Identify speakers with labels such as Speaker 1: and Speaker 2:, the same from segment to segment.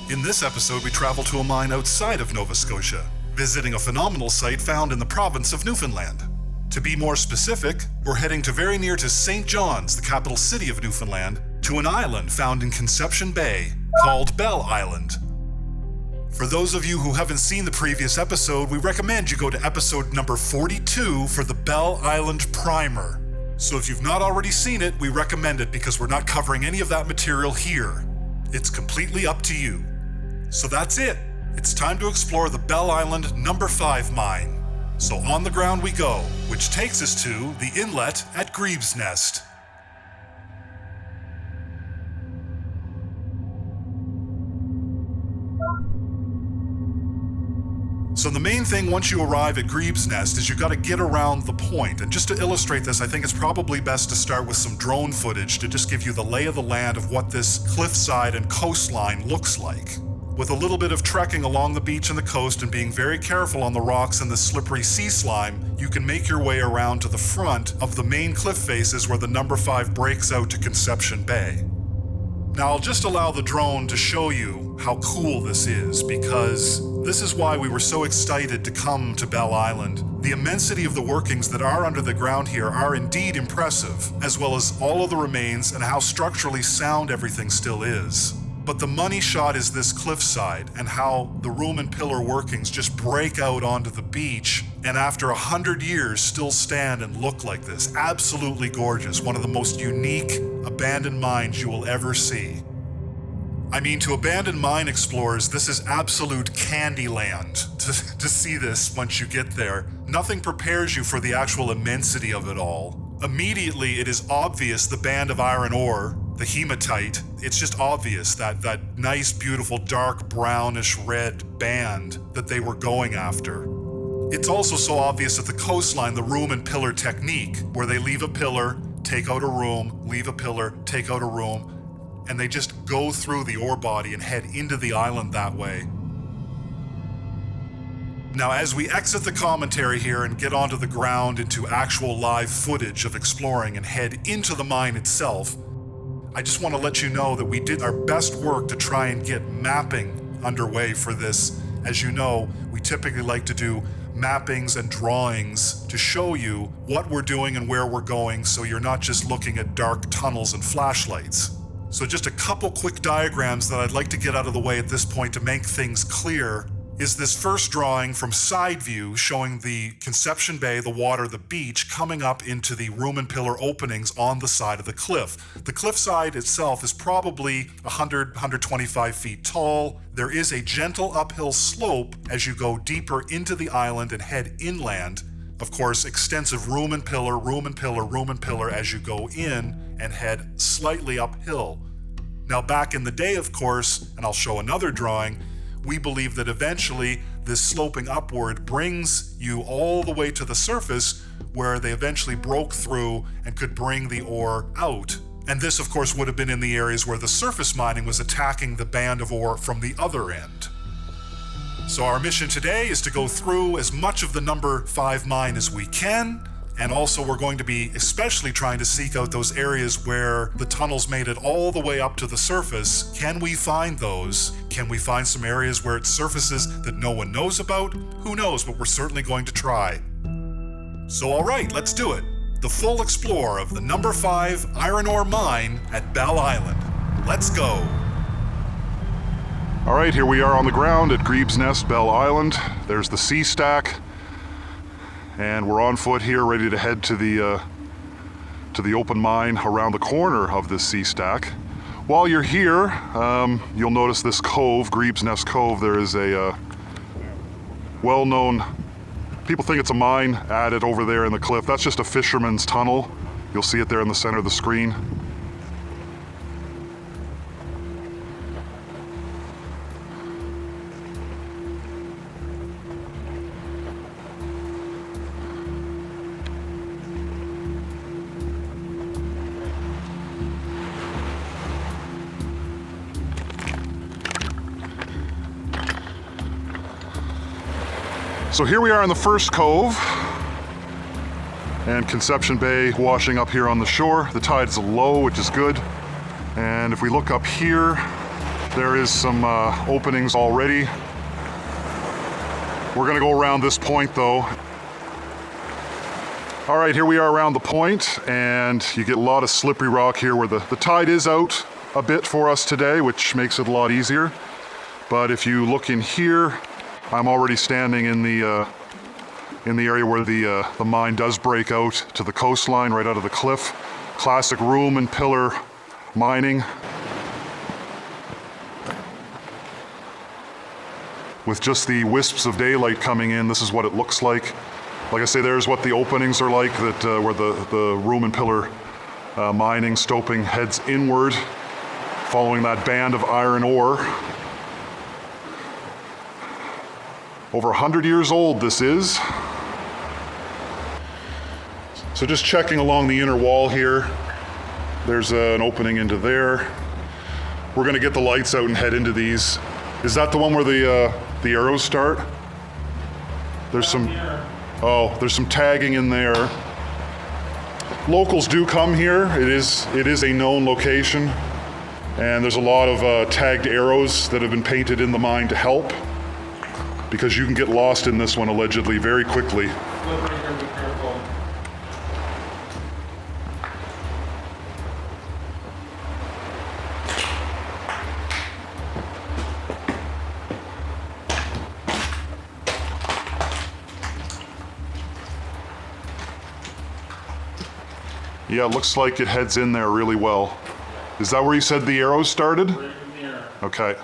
Speaker 1: In this episode, we travel to a mine outside of Nova Scotia, visiting a phenomenal site found in the province of Newfoundland. To be more specific, we're heading to very near to St. John's, the capital city of Newfoundland, to an island found in Conception Bay called Bell Island. For those of you who haven't seen the previous episode, we recommend you go to episode number 42 for the Bell Island primer. So if you've not already seen it, we recommend it because we're not covering any of that material here. It's completely up to you. So that's it. It's time to explore the Bell Island No.5 mine. So on the ground we go, which takes us to the inlet at Grebe's Nest. So the main thing once you arrive at Grebe's Nest is you got to get around the point. And just to illustrate this, I think it's probably best to start with some drone footage to just give you the lay of the land of what this cliffside and coastline looks like. With a little bit of trekking along the beach and the coast and being very careful on the rocks and the slippery sea slime, you can make your way around to the front of the main cliff faces where the No.5 breaks out to Conception Bay. Now I'll just allow the drone to show you how cool this is, because this is why we were so excited to come to Bell Island. The immensity of the workings that are under the ground here are indeed impressive, as well as all of the remains and how structurally sound everything still is. But the money shot is this cliffside and how the room and pillar workings just break out onto the beach and after 100 years still stand and look like this. Absolutely gorgeous. One of the most unique abandoned mines you will ever see. I mean, to abandoned mine explorers, this is absolute candy land to see this once you get there. Nothing prepares you for the actual immensity of it all. Immediately, it is obvious the band of iron ore, the hematite, it's just obvious that nice, beautiful, dark brownish red band that they were going after. It's also so obvious at the coastline, the room and pillar technique, where they leave a pillar, take out a room, leave a pillar, take out a room, and they just go through the ore body and head into the island that way. Now, as we exit the commentary here and get onto the ground into actual live footage of exploring and head into the mine itself, I just want to let you know that we did our best work to try and get mapping underway for this. As you know, we typically like to do mappings and drawings to show you what we're doing and where we're going, so you're not just looking at dark tunnels and flashlights. So just a couple quick diagrams that I'd like to get out of the way at this point to make things clear is this first drawing from side view showing the Conception Bay, the water, the beach, coming up into the room and pillar openings on the side of the cliff. The cliffside itself is probably 125 feet tall. There is a gentle uphill slope as you go deeper into the island and head inland. Of course, extensive room and pillar, room and pillar, room and pillar as you go in and head slightly uphill. Now back in the day, of course, and I'll show another drawing, we believe that eventually this sloping upward brings you all the way to the surface where they eventually broke through and could bring the ore out. And this, of course, would have been in the areas where the surface mining was attacking the band of ore from the other end. So our mission today is to go through as much of the No.5 mine as we can, and also we're going to be especially trying to seek out those areas where the tunnels made it all the way up to the surface. Can we find those? Can we find some areas where it's surfaces that no one knows about? Who knows, but we're certainly going to try. So all right, let's do it. The full explore of the No.5 iron ore mine at Bell Island. Let's go.
Speaker 2: All right, here we are on the ground at Grebe's Nest, Bell Island. There's the sea stack. And we're on foot here, ready to head to the open mine around the corner of this sea stack. While you're here, you'll notice this cove, Grebe's Nest Cove. There is a well-known, people think it's a mine adit over there in the cliff. That's just a fisherman's tunnel. You'll see it there in the center of the screen. So here we are in the first cove, and Conception Bay washing up here on the shore. The tide's low, which is good. And if we look up here, There is some openings already. We're gonna go around this point though. All right, here we are around the point, and you get a lot of slippery rock here where the tide is out a bit for us today, which makes it a lot easier. But if you look in here, I'm already standing in the area where the mine does break out to the coastline right out of the cliff. Classic room and pillar mining. With just the wisps of daylight coming in, this is what it looks like. Like I say, there's what the openings are like, that where the room and pillar mining, stoping heads inward, following that band of iron ore. Over 100 years old this is. So just checking along the inner wall here, there's an opening into there. We're gonna get the lights out and head into these. Is that the one where the arrows start? There's some tagging in there. Locals do come here. It is a known location, and there's a lot of tagged arrows that have been painted in the mine to help, because you can get lost in this one allegedly very quickly. Yeah, it looks like it heads in there really well. Is that where you said the arrows started?
Speaker 3: Right in there.
Speaker 2: Okay.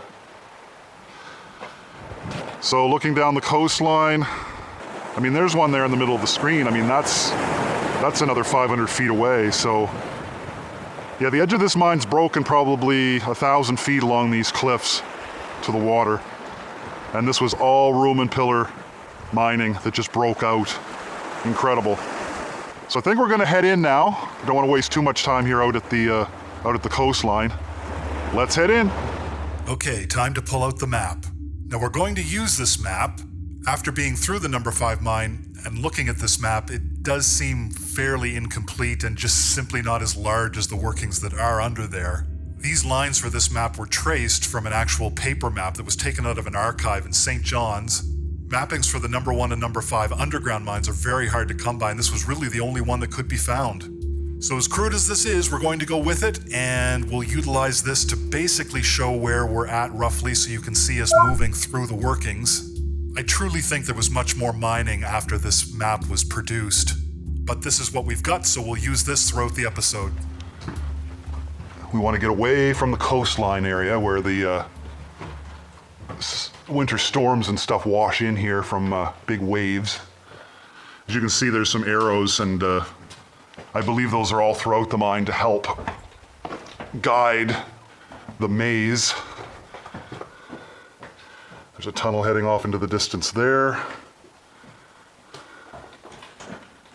Speaker 2: So looking down the coastline, I mean, there's one there in the middle of the screen. I mean, that's another 500 feet away. So yeah, the edge of this mine's broken probably 1,000 feet along these cliffs to the water. And this was all room and pillar mining that just broke out. Incredible. So I think we're gonna head in now. I don't want to waste too much time here out at the coastline. Let's head in.
Speaker 1: Okay, time to pull out the map. Now we're going to use this map. After being through the No. 5 mine and looking at this map, it does seem fairly incomplete and just simply not as large as the workings that are under there. These lines for this map were traced from an actual paper map that was taken out of an archive in St. John's. Mappings for the No. 1 and No. 5 underground mines are very hard to come by, and this was really the only one that could be found. So as crude as this is, we're going to go with it, and we'll utilize this to basically show where we're at roughly so you can see us moving through the workings. I truly think there was much more mining after this map was produced, but this is what we've got, so we'll use this throughout the episode.
Speaker 2: We want to get away from the coastline area where the winter storms and stuff wash in here from big waves. As you can see, there's some arrows, and I believe those are all throughout the mine to help guide the maze. There's a tunnel heading off into the distance there.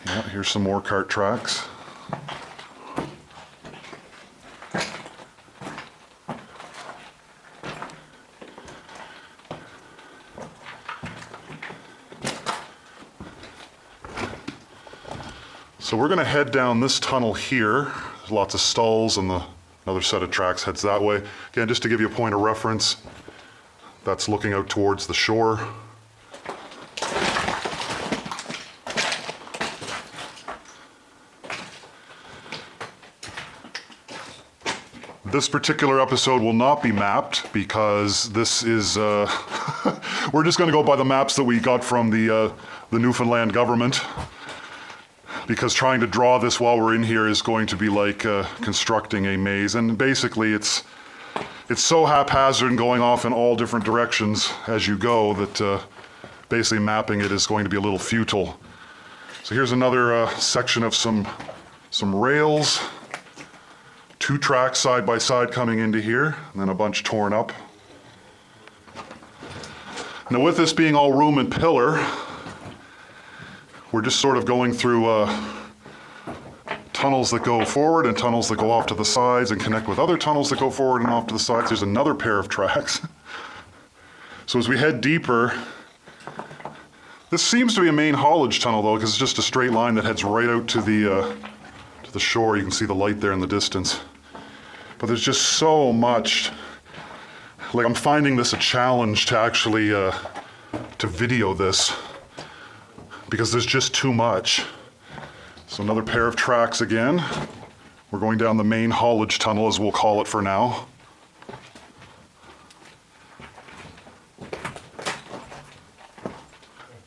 Speaker 2: Yeah, here's some more cart tracks. So we're gonna head down this tunnel here. There's lots of stalls, and another set of tracks heads that way. Again, just to give you a point of reference, that's looking out towards the shore. This particular episode will not be mapped because this is, we're just gonna go by the maps that we got from the Newfoundland government. Because trying to draw this while we're in here is going to be like constructing a maze. And basically it's so haphazard and going off in all different directions as you go that basically mapping it is going to be a little futile. So here's another section of some rails. 2 tracks side by side coming into here, and then a bunch torn up. Now with this being all room and pillar, we're just sort of going through tunnels that go forward and tunnels that go off to the sides and connect with other tunnels that go forward and off to the sides. There's another pair of tracks. So as we head deeper, this seems to be a main haulage tunnel though, because it's just a straight line that heads right out to the shore. You can see the light there in the distance. But there's just so much Like, I'm finding this a challenge to actually to video this because there's just too much. So another pair of tracks again. We're going down the main haulage tunnel, as we'll call it for now.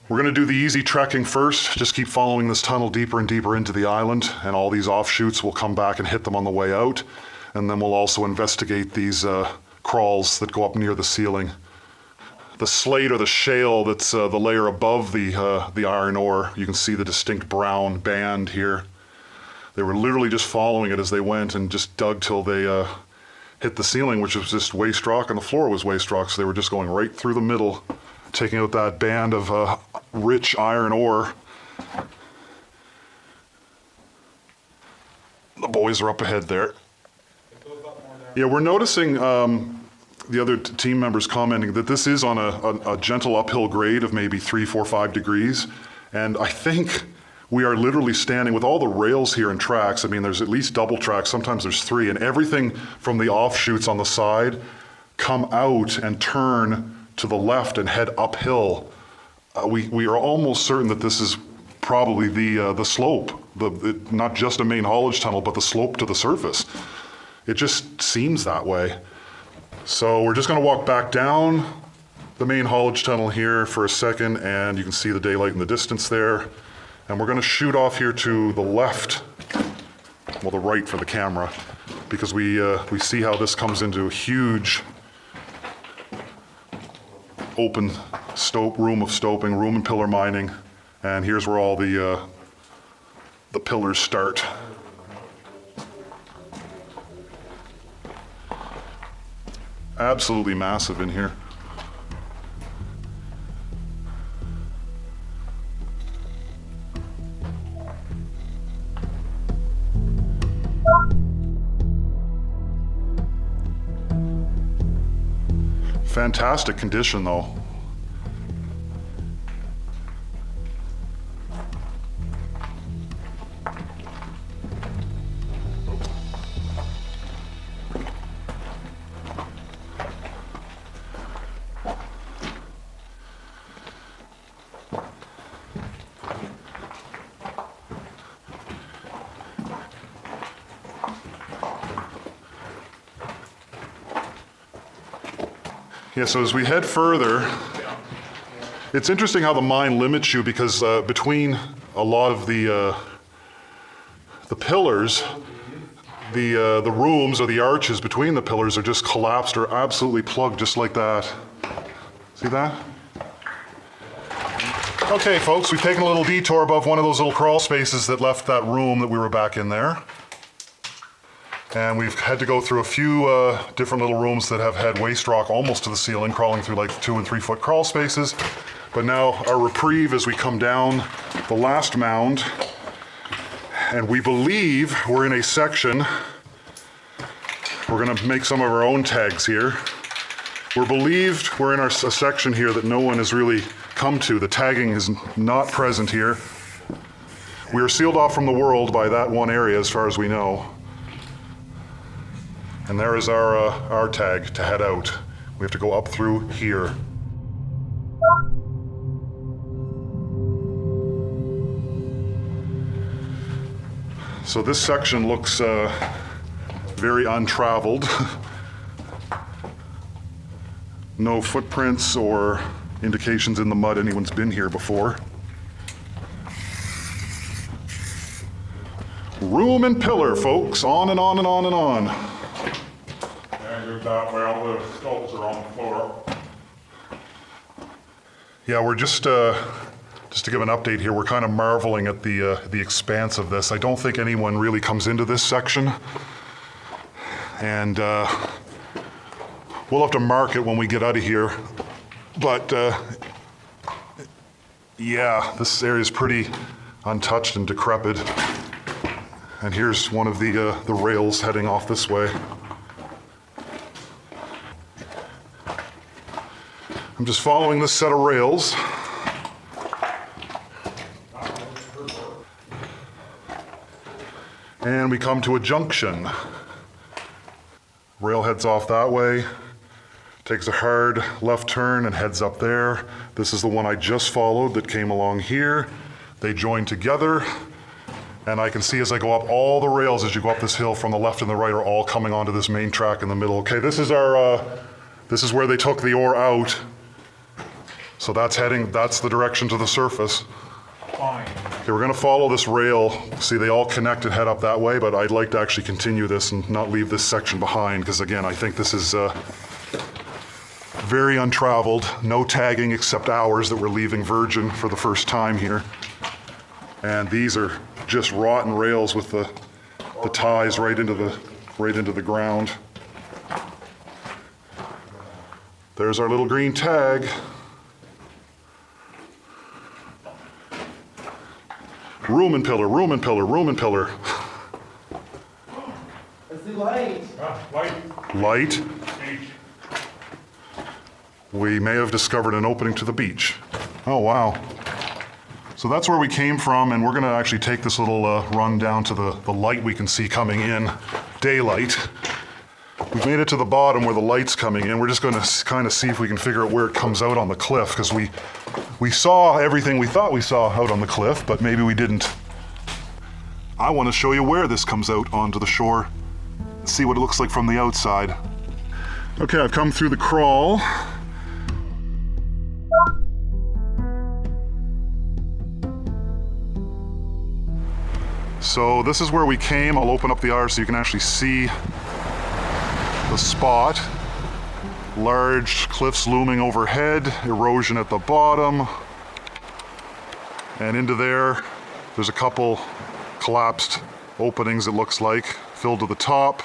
Speaker 2: We're going to do the easy trekking first. Just keep following this tunnel deeper and deeper into the island, and all these offshoots will come back and hit them on the way out. And then we'll also investigate these crawls that go up near the ceiling. The slate or the shale that's the layer above the iron ore, you can see the distinct brown band here. They were literally just following it as they went and just dug till they hit the ceiling, which was just waste rock, and the floor was waste rock, so they were just going right through the middle, taking out that band of rich iron ore. The boys are up ahead there. Yeah, we're noticing the other team members commenting that this is on a gentle uphill grade of maybe 3, 4, 5 degrees. And I think we are literally standing with all the rails here and tracks. I mean, there's at least double tracks, sometimes there's 3, and everything from the offshoots on the side come out and turn to the left and head uphill. We are almost certain that this is probably the slope, not just a main haulage tunnel, but the slope to the surface. It just seems that way. So we're just going to walk back down the main haulage tunnel here for a second, and you can see the daylight in the distance there. And we're going to shoot off here to the left, well, the right for the camera, because we see how this comes into a huge open room of stoping, room and pillar mining, and here's where all the pillars start. Absolutely massive in here. Fantastic condition though. Yeah, so as we head further, it's interesting how the mine limits you, because between a lot of the pillars, the rooms or the arches between the pillars are just collapsed or absolutely plugged just like that. See that? Okay, folks, we've taken a little detour above one of those little crawl spaces that left that room that we were back in there. And we've had to go through a few different little rooms that have had waste rock almost to the ceiling, crawling through like 2 and 3 foot crawl spaces. But now our reprieve as we come down the last mound, and we believe we're in a section, we're gonna make some of our own tags here. We're believed we're in a section here that no one has really come to. The tagging is not present here. We are sealed off from the world by that one area as far as we know. And there is our tag to head out. We have to go up through here. So this section looks very untraveled. No footprints or indications in the mud anyone's been here before. Room and pillar, folks, on and on and on and on. That way, all the skulls are on the floor. Yeah, we're just to give an update here, we're kind of marveling at the expanse of this. I don't think anyone really comes into this section. And we'll have to mark it when we get out of here. But yeah, this area is pretty untouched and decrepit. And here's one of the rails heading off this way. I'm just following this set of rails. And we come to a junction. Rail heads off that way. takes a hard left turn and heads up there. This is the one I just followed that came along here. They join together, and I can see as I go up, all the rails as you go up this hill from the left and the right are all coming onto this main track in the middle. Okay, this is where they took the ore out. So that's the direction to the surface.
Speaker 3: Fine.
Speaker 2: Okay, we're gonna follow this rail. See, they all connect and head up that way, but I'd like to actually continue this and not leave this section behind, because again, I think this is very untraveled, no tagging except ours that we're leaving virgin for the first time here. And these are just rotten rails with the ties right into the ground. There's our little green tag. Room and pillar, room and pillar, room and pillar.
Speaker 3: It's the light.
Speaker 2: Light. We may have discovered an opening to the beach. Oh, wow. So that's where we came from, and we're gonna actually take this little run down to the light we can see coming in, daylight. We've made it to the bottom where the light's coming in. We're just gonna kind of see if we can figure out where it comes out on the cliff, because we saw everything we thought we saw out on the cliff, but maybe we didn't. I wanna show you where this comes out onto the shore. See what it looks like from the outside. Okay, I've come through the crawl. So this is where we came. I'll open up the R so you can actually see the spot. Large cliffs looming overhead, erosion at the bottom. And into there's a couple collapsed openings, it looks like, filled to the top.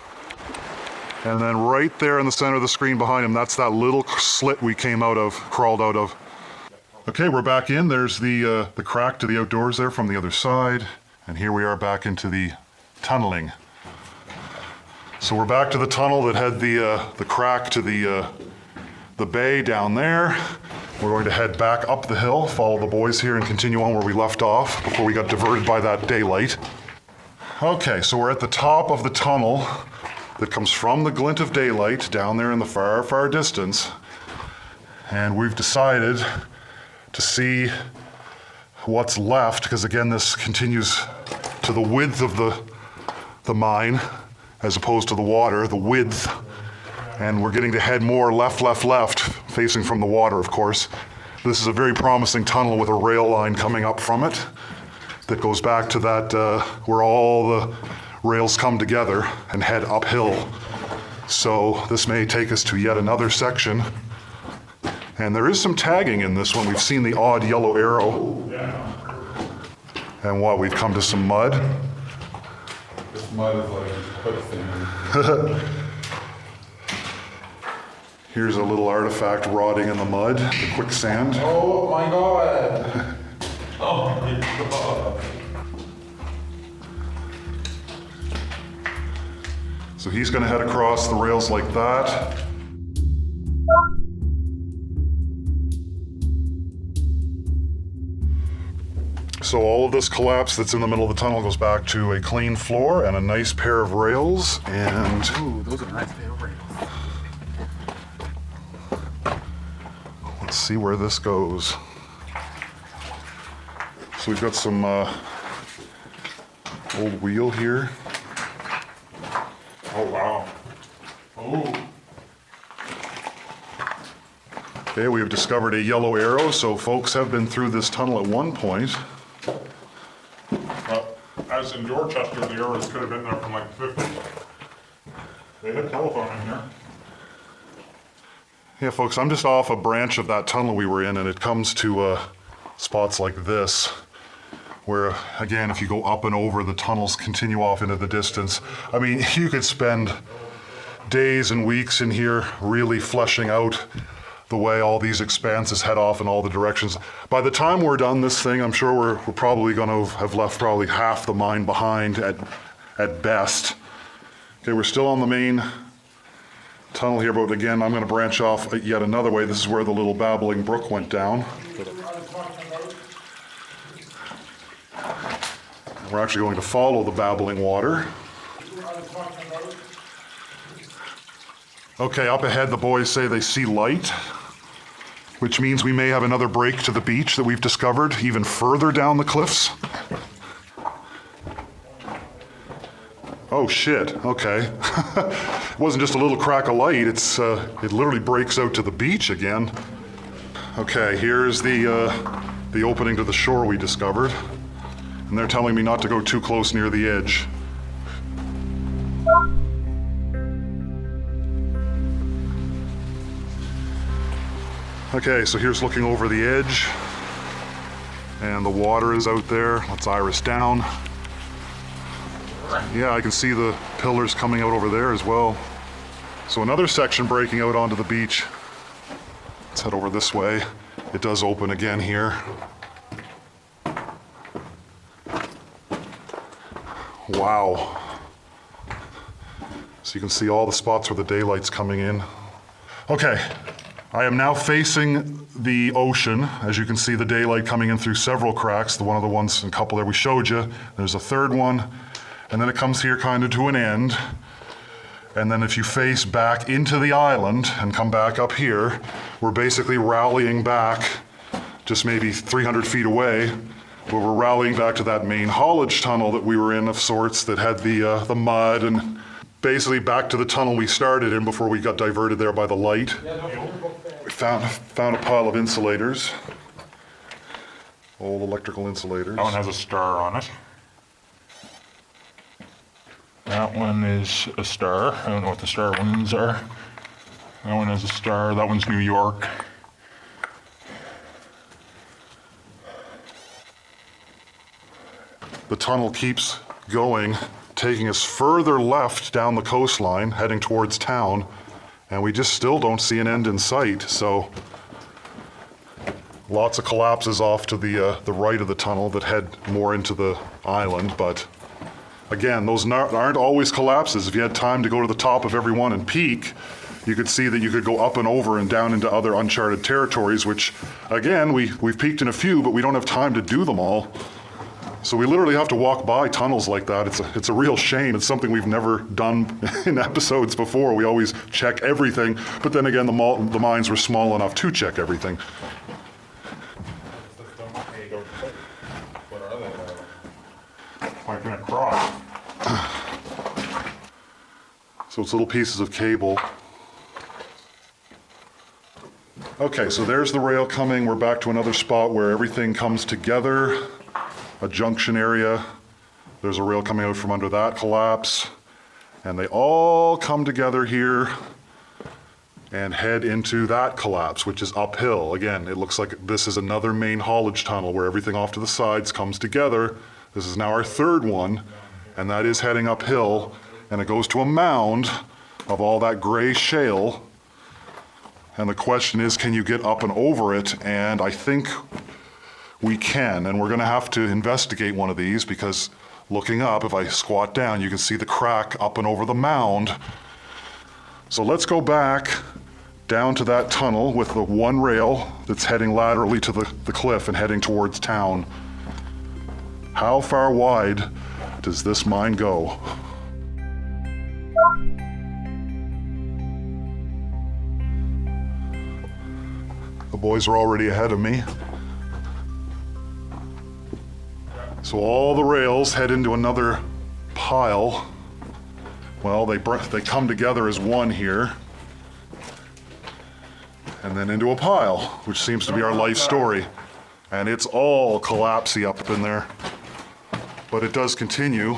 Speaker 2: And then right there in the center of the screen behind him, that's that little slit we crawled out of. Okay, we're back in. There's the crack to the outdoors there from the other side. And here we are back into the tunneling. So we're back to the tunnel that had the crack to the bay down there. We're going to head back up the hill, follow the boys here, and continue on where we left off before we got diverted by that daylight. Okay, so we're at the top of the tunnel that comes from the glint of daylight down there in the far, far distance. And we've decided to see what's left, because again, this continues to the width of the mine as opposed to the water, the width. And we're getting to head more left, facing from the water, of course. This is a very promising tunnel with a rail line coming up from it that goes back to that where all the rails come together and head uphill. So this may take us to yet another section. And there is some tagging in this one. We've seen the odd yellow arrow. And we've come to some mud.
Speaker 4: This mud is like quicksand.
Speaker 2: Here's a little artifact rotting in the mud, the quicksand.
Speaker 4: Oh my God! Oh my God!
Speaker 2: So he's gonna head across the rails like that. So all of this collapse that's in the middle of the tunnel goes back to a clean floor and a nice pair of rails, and
Speaker 4: Ooh, those are nice pair of rails.
Speaker 2: let's see where this goes. So we've got some old wheel here.
Speaker 4: Oh wow. Oh.
Speaker 2: Okay, we have discovered a yellow arrow, so folks have been through this tunnel at one point.
Speaker 4: As in Dorchester, the arrows could have been there from like the 50s. They had telephone in here.
Speaker 2: Yeah, folks, I'm just off a branch of that tunnel we were in, and it comes to spots like this, where, again, if you go up and over, the tunnels continue off into the distance. I mean, you could spend days and weeks in here really fleshing out the way all these expanses head off in all the directions. By the time we're done this thing, I'm sure we're probably gonna have left probably half the mine behind at best. Okay, we're still on the main tunnel here, but again, I'm gonna branch off yet another way. This is where the little babbling brook went down. And we're actually going to follow the babbling water. Okay, up ahead the boys say they see light, which means we may have another break to the beach that we've discovered even further down the cliffs. Oh shit, okay. It wasn't just a little crack of light, it literally breaks out to the beach again. Okay, here's the opening to the shore we discovered. And they're telling me not to go too close near the edge. Okay, so here's looking over the edge. And the water is out there. Let's iris down. Yeah, I can see the pillars coming out over there as well. So another section breaking out onto the beach. Let's head over this way. It does open again here. Wow. So you can see all the spots where the daylight's coming in. Okay, I am now facing the ocean. As you can see, the daylight coming in through several cracks. One of the ones, a couple there we showed you. There's a third one. And then it comes here kind of to an end. And then if you face back into the island and come back up here, we're basically rallying back just maybe 300 feet away, where we're rallying back to that main haulage tunnel that we were in of sorts that had the mud, and basically back to the tunnel we started in before we got diverted there by the light. We found a pile of insulators, old electrical insulators.
Speaker 4: That one has a star on it. That one is a star. I don't know what the star ones are. That one has a star. That one's New York.
Speaker 2: The tunnel keeps going, taking us further left down the coastline, heading towards town, and we just still don't see an end in sight. So lots of collapses off to the right of the tunnel that head more into the island, but again, those aren't always collapses. If you had time to go to the top of every one and peek, you could see that you could go up and over and down into other uncharted territories, which, again, we've peeked in a few, but we don't have time to do them all. So we literally have to walk by tunnels like that. It's a real shame. It's something we've never done in episodes before. We always check everything, but then again, the mines were small enough to check everything.
Speaker 4: What are they? Piping across.
Speaker 2: So it's little pieces of cable. Okay, so there's the rail coming. We're back to another spot where everything comes together. A junction area. There's a rail coming out from under that collapse. And they all come together here and head into that collapse, which is uphill. Again, it looks like this is another main haulage tunnel where everything off to the sides comes together. This is now our third one, and that is heading uphill, and it goes to a mound of all that gray shale. And the question is, can you get up and over it? And I think we can, and we're gonna have to investigate one of these, because looking up, if I squat down, you can see the crack up and over the mound. So let's go back down to that tunnel with the one rail that's heading laterally to the cliff and heading towards town. How far wide does this mine go? The boys are already ahead of me. So all the rails head into another pile. Well, they come together as one here. And then into a pile, which seems to be our life story. And it's all collapsy up in there. But it does continue.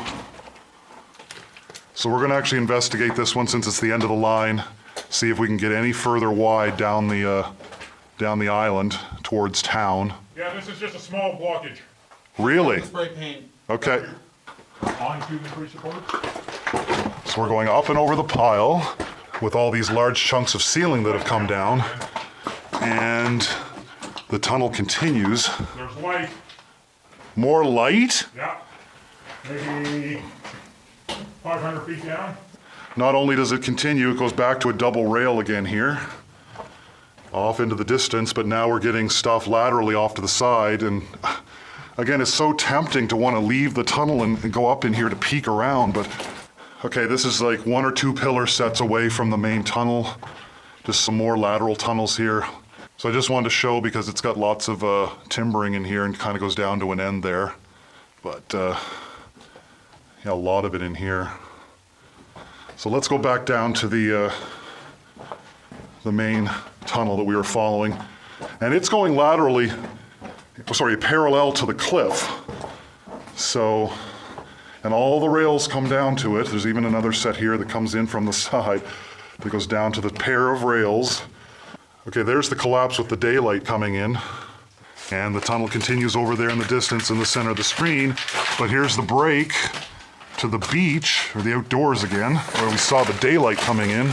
Speaker 2: So we're gonna actually investigate this one since it's the end of the line, see if we can get any further wide down the island towards town.
Speaker 4: Yeah, this is just a small blockage.
Speaker 2: Really?
Speaker 3: Spray paint.
Speaker 2: Okay.
Speaker 4: Onto the tree support.
Speaker 2: So we're going up and over the pile with all these large chunks of ceiling that have come down. And the tunnel continues.
Speaker 4: There's light.
Speaker 2: More light?
Speaker 4: Yeah. Maybe 500 feet down.
Speaker 2: Not only does it continue, it goes back to a double rail again here, off into the distance, but now we're getting stuff laterally off to the side. And again, it's so tempting to want to leave the tunnel and go up in here to peek around, but Okay, this is like 1 or 2 pillar sets away from the main tunnel. Just some more lateral tunnels here. So I just wanted to show because it's got lots of timbering in here and kind of goes down to an end there. But yeah, a lot of it in here. So let's go back down to the main tunnel that we were following. And it's going laterally, parallel to the cliff. So, and all the rails come down to it. There's even another set here that comes in from the side that goes down to the pair of rails. Okay, there's the collapse with the daylight coming in. And the tunnel continues over there in the distance in the center of the screen. But here's the break to the beach, or the outdoors again, where we saw the daylight coming in.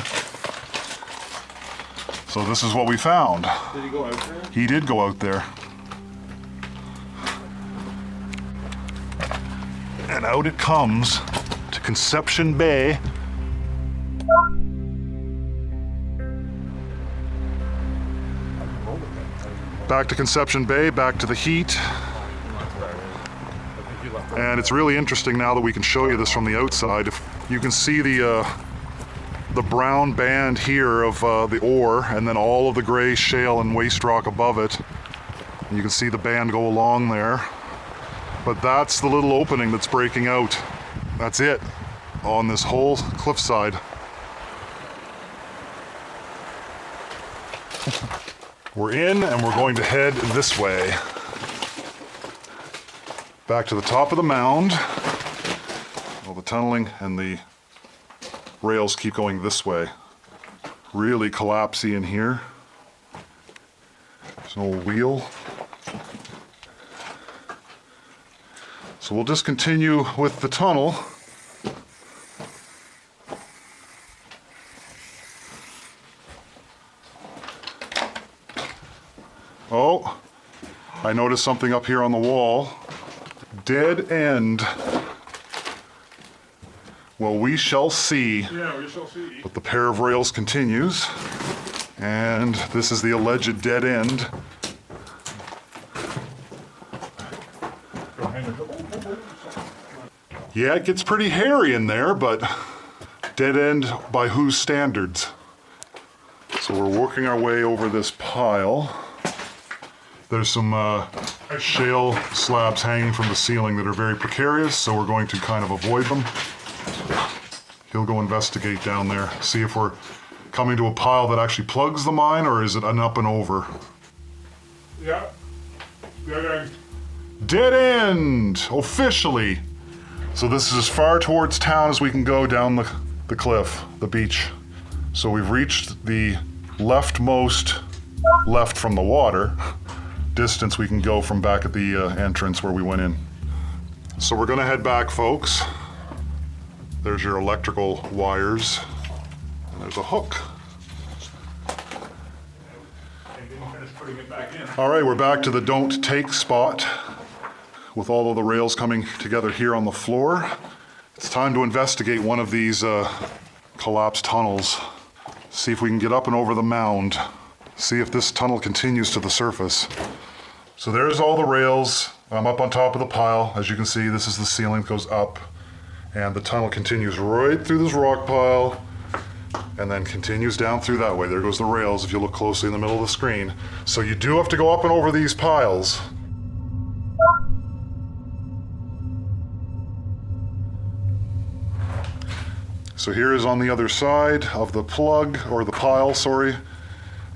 Speaker 2: So this is what we found.
Speaker 3: Did he go out there?
Speaker 2: He did go out there. And out it comes to Conception Bay. Back to Conception Bay, back to the heat. And it's really interesting now that we can show you this from the outside. If you can see the brown band here of the ore, and then all of the gray shale and waste rock above it. And you can see the band go along there. But that's the little opening that's breaking out. That's it on this whole cliffside. We're in and we're going to head this way. Back to the top of the mound. Well, the tunneling and the rails keep going this way. Really collapsy in here. There's no wheel. So we'll just continue with the tunnel. Oh, I noticed something up here on the wall. Dead end. Well, we shall see.
Speaker 4: Yeah, we shall see.
Speaker 2: But the pair of rails continues. And this is the alleged dead end. Yeah, it gets pretty hairy in there, but dead end by whose standards? So we're working our way over this pile. There's some shale slabs hanging from the ceiling that are very precarious, so we're going to kind of avoid them. He'll go investigate down there, see if we're coming to a pile that actually plugs the mine, or is it an up and over?
Speaker 4: Yeah. Yeah.
Speaker 2: Dead end, officially. So this is as far towards town as we can go down the cliff, the beach. So we've reached the leftmost left from the water distance we can go from back at the entrance where we went in. So we're gonna head back, folks. There's your electrical wires. And there's a hook.
Speaker 4: And didn't finish putting it back in.
Speaker 2: All right, we're back to the don't take spot with all of the rails coming together here on the floor. It's time to investigate one of these collapsed tunnels. See if we can get up and over the mound. See if this tunnel continues to the surface. So there's all the rails. I'm up on top of the pile. As you can see, this is the ceiling that goes up. And the tunnel continues right through this rock pile and then continues down through that way. There goes the rails if you look closely in the middle of the screen. So you do have to go up and over these piles. So here is on the other side of the plug, or the pile, sorry.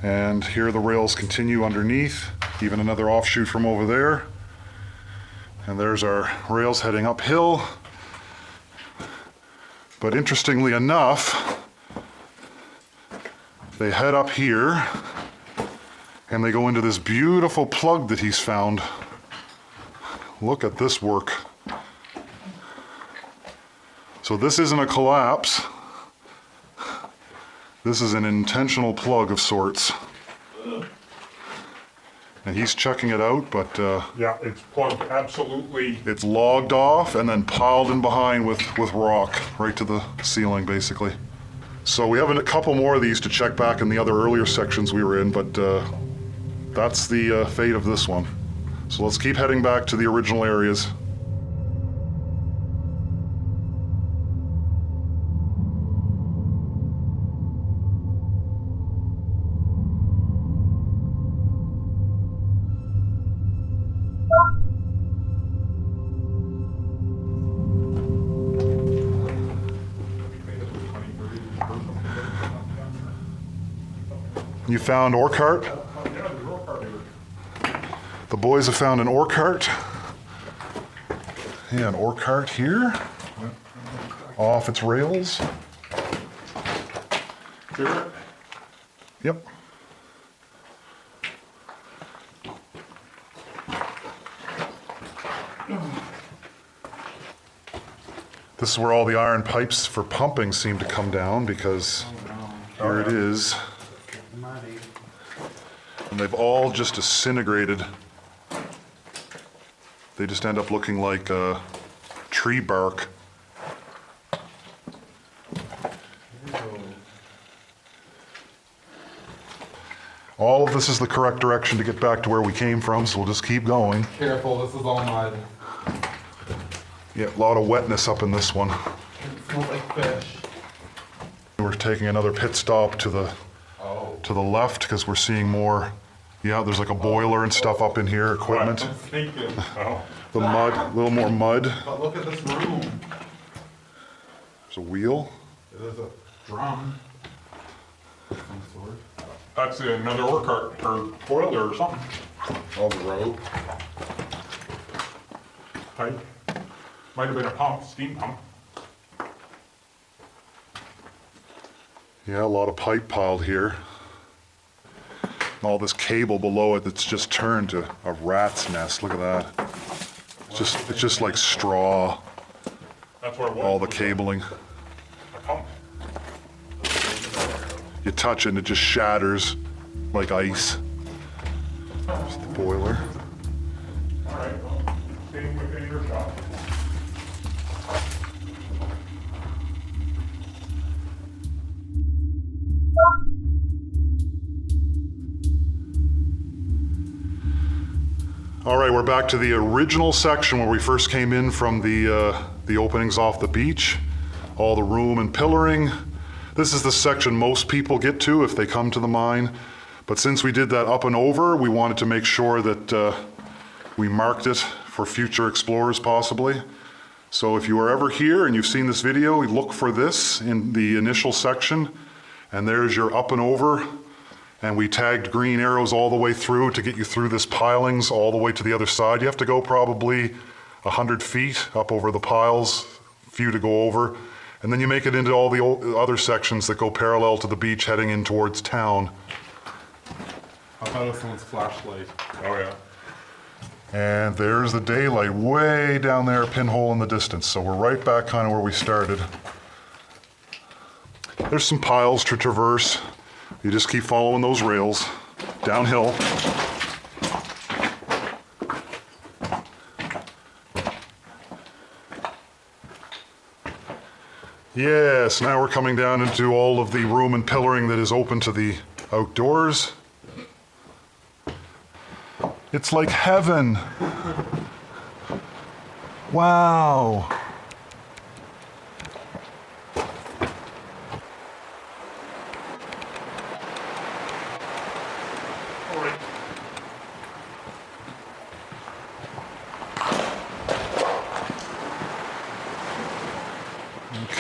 Speaker 2: And here the rails continue underneath, even another offshoot from over there. And there's our rails heading uphill. But interestingly enough, they head up here and they go into this beautiful plug that he's found. Look at this work. So this isn't a collapse. This is an intentional plug of sorts. And he's checking it out, but
Speaker 4: Yeah, it's plugged absolutely.
Speaker 2: it's logged off and then piled in behind with rock right to the ceiling, basically. So we have a couple more of these to check back in the other earlier sections we were in, but that's the fate of this one. So let's keep heading back to the original areas. You found ore cart?
Speaker 4: Yeah, the roll cart here.
Speaker 2: The boys have found an ore cart. Yeah, an ore cart here. Off its rails.
Speaker 4: Here.
Speaker 2: Yep. This is where all the iron pipes for pumping seem to come down because here it is. And they've all just disintegrated. They just end up looking like tree bark. All of this is the correct direction to get back to where we came from, so we'll just keep going.
Speaker 3: Careful, this is all mud.
Speaker 2: Yeah, a lot of wetness up in this one.
Speaker 3: It smells like fish.
Speaker 2: We're taking another pit stop to the left because we're seeing more. Yeah, there's like a boiler and stuff up in here, equipment.
Speaker 4: I'm thinking. Oh.
Speaker 2: The mud, a little more mud.
Speaker 3: But look at this room.
Speaker 2: There's a wheel.
Speaker 3: There's a drum. Of some sort.
Speaker 4: That's another ore cart or boiler or something.
Speaker 3: Oh, the rope.
Speaker 4: Pipe. Might have been a pump, steam pump.
Speaker 2: Yeah, a lot of pipe piled here. All this cable below it that's just turned to a rat's nest. Look at that. It's just like straw,
Speaker 4: That's where it was.
Speaker 2: all the cabling.
Speaker 4: A pump.
Speaker 2: You touch it and it just shatters like ice. There's the boiler.
Speaker 4: All right, well, staying within your shop.
Speaker 2: All right, we're back to the original section where we first came in from the openings off the beach. All the room and pillaring. This is the section most people get to if they come to the mine. But since we did that up and over, we wanted to make sure that we marked it for future explorers possibly. So if you are ever here and you've seen this video, look for this in the initial section. And there's your up and over. And we tagged green arrows all the way through to get you through this pilings all the way to the other side. You have to go probably 100 feet up over the piles, a few to go over. And then you make it into all the other sections that go parallel to the beach heading in towards town.
Speaker 3: I thought it was someone's flashlight.
Speaker 4: Oh, yeah.
Speaker 2: And there's the daylight way down there, a pinhole in the distance. So we're right back kind of where we started. There's some piles to traverse. You just keep following those rails downhill. Yes, now we're coming down into all of the room and pillaring that is open to the outdoors. It's like heaven. Wow.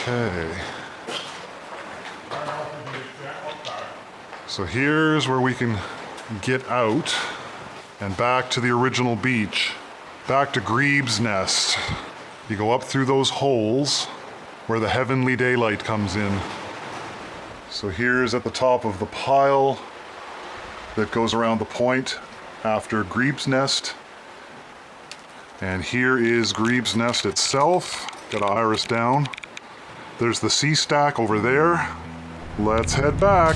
Speaker 2: Okay. So here's where we can get out and back to the original beach, back to Grebe's Nest. You go up through those holes where the heavenly daylight comes in. So here's at the top of the pile that goes around the point after Grebe's Nest. And here is Grebe's Nest itself. Got to iris down. There's the sea stack over there. Let's head back.